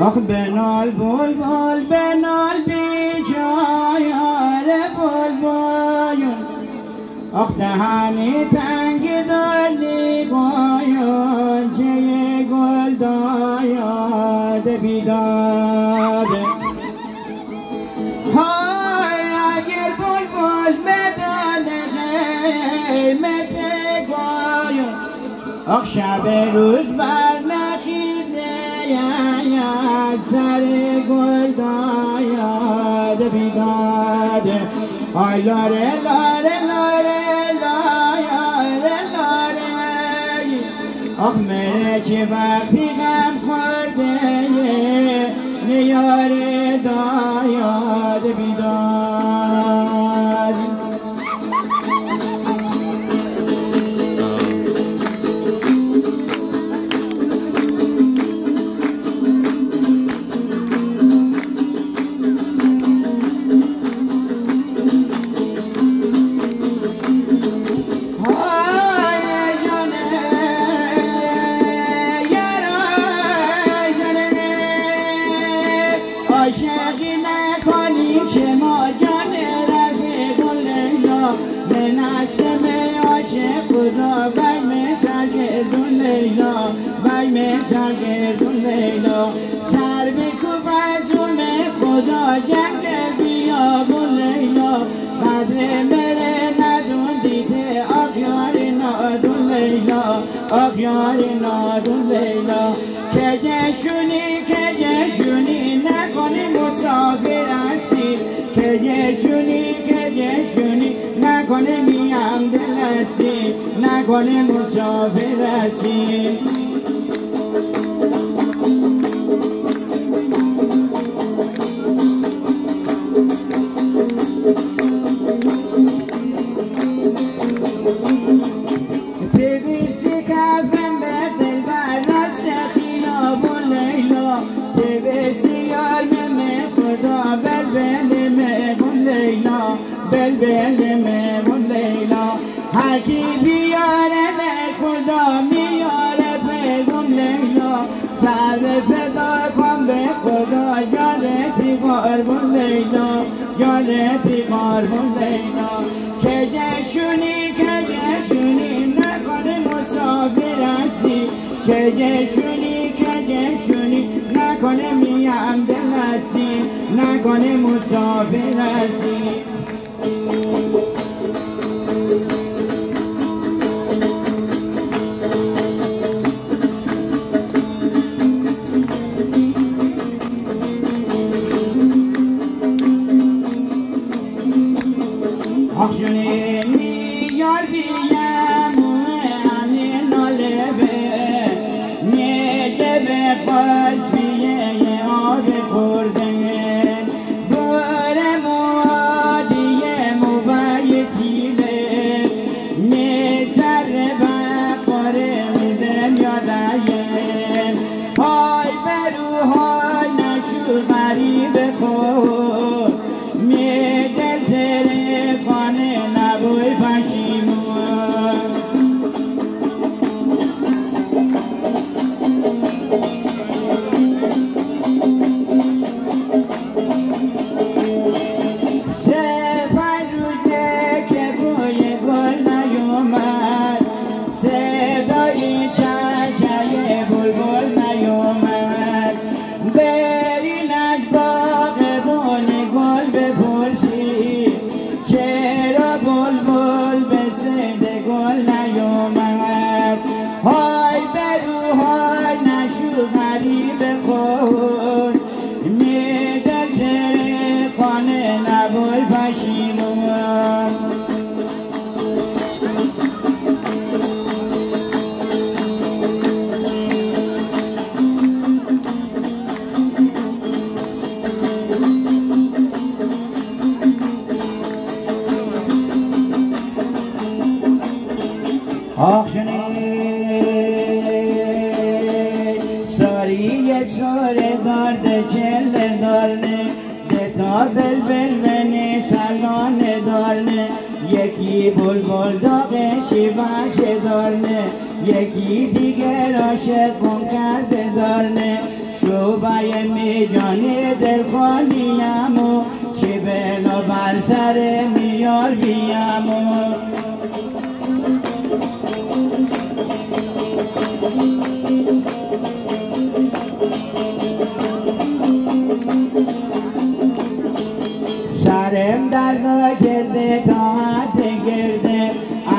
آخ بنال بلبل بنال بی جایار بلبل آخ دهنی تنگ داری قایان چه گل داید بیداد های اگر بلبل بدان قیمت قایان آخ شب روز بر نخیده سر گل داید بیداد آی لاره لاره لاره لاره لاره آخ مره چه وقتی غم خورده نیاره داید بیداد عاشقی نکنیم چه ما جان رفیق لیلا به نسم عاشق خدا بیم سرگردون لیلا بیم سرگردون لیلا سر بکوب از اون خدا جنگل بیابون لیلا قدر بره ندون دیده آخیار نادون لیلا آخیار نادون لیلا که جشونی نکنی مسافر هستی که جشونی نکنی میم دل هستی نکنی مسافر هستی بلبل میمون لیلا هرکی بیاره به خدا میاره پیغام لیلا سر فدا کن به خدا یارتی قربون لیلا یارتی قربون لیلا که جشونی نکنه مسافر هستی که جشونی نکنه میم دل هستی نکنه مسافر هستی آخشونی میار بیم همین نالبه میگه به خوش بیه آب خورده دور موادیه موبایتیله میتره بخوره میدن یادایه پای بروهای نشو غریب خود میدل تره خانه نبوی پشیمون سپر روزه که بوی گل نیومد صدای چهچه بلبل نیومد برین از باغبون گل بپرسی چرا بلبل به صد گل نیومد های بروهای نشو غریب خود میدل تره خانه نبول پشیمون ساریه ساره دارده چله دارنه دتا بلبل منی سلانه دارنه یکی بلبل داغه شیباشه دارنه یکی دیگر عاشق کن کرده دارنه شو شوبای میجان دلخانیم و چه بلا بر سر میار بیم و سرم در نکرده تا حد گرده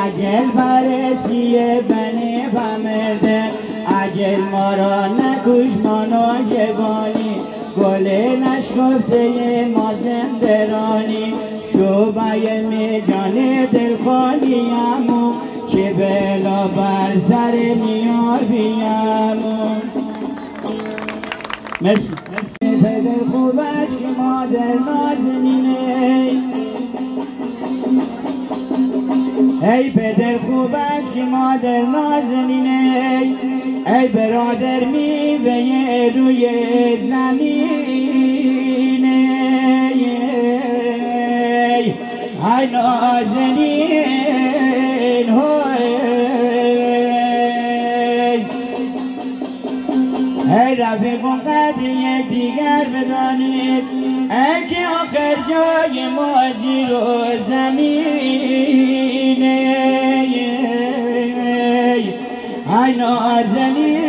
عجل برسیه بنی بمرده عجل ما را نکش ما ناجبانی گل نشکفته ما زندرانی شوبای میجان دلخانیم و چه بلا بر سر میار بیم مرسی پدر خوبش که مادر نازنینه ای پدر خوبش که مادر نازنینه ای برادر میوه روی زمینه ای نازنین ای رفیقون قدری دیگر بدانید ای که آخر جای ما زیر و زمینه ای نازنین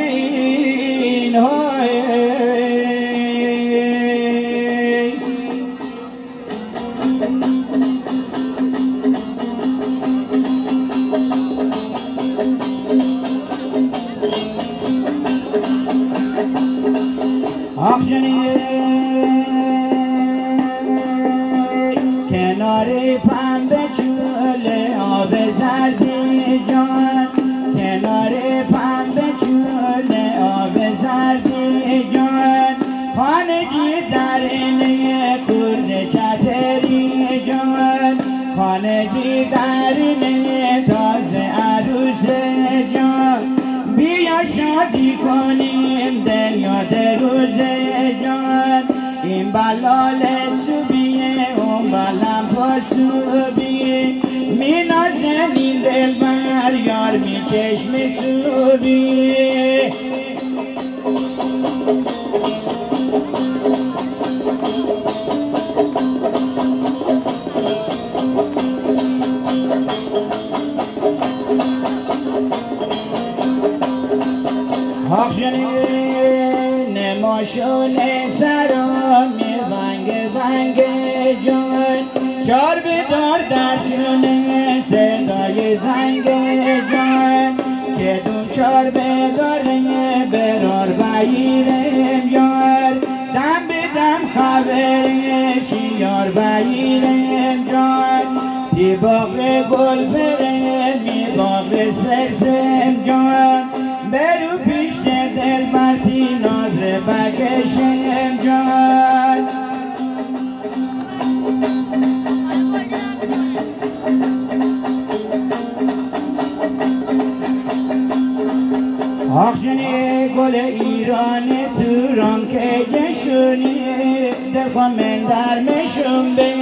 کنار پنبه چوله آب زردی جان کنار پنبه چوله آب زردی جان خانگی در اینه کرد چتری جان خانگی در اینه تازه عروس جان بیا شادی کنیم دل یاد روز جان این بلال سوبیه اون بلم پاسوبیه می نازنین دل بر یار می چشم سوبیه نماشون سرا می ونگ جان چار بدار درشونه صدای زنگ جان که دون چار بداره برار بایرم یار دم به دم خبرش یار بایرم جان تی باغ گل بره می باغ سرسم جان برو پیش دل مرتی نادر بکشم جان آخشنی گل ایران توران که جشونی دلخواه من در مشون به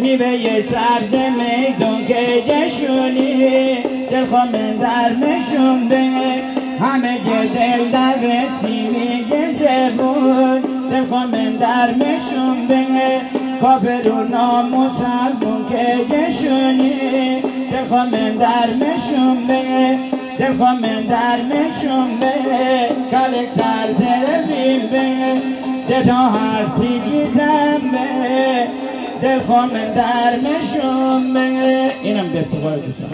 میوه سبز میدون که جشونی دلخواه من در مشون به همه جه دل در سیمی جزبون دلخواه من در مشون به کافر و نامسلمون که جشونی دلخواه من در مشون به دلخواه من در مشون به کلک سر تربیم به دتا حرفی گیتم به دلخواه من در مشون به اینم به افتخار دوستان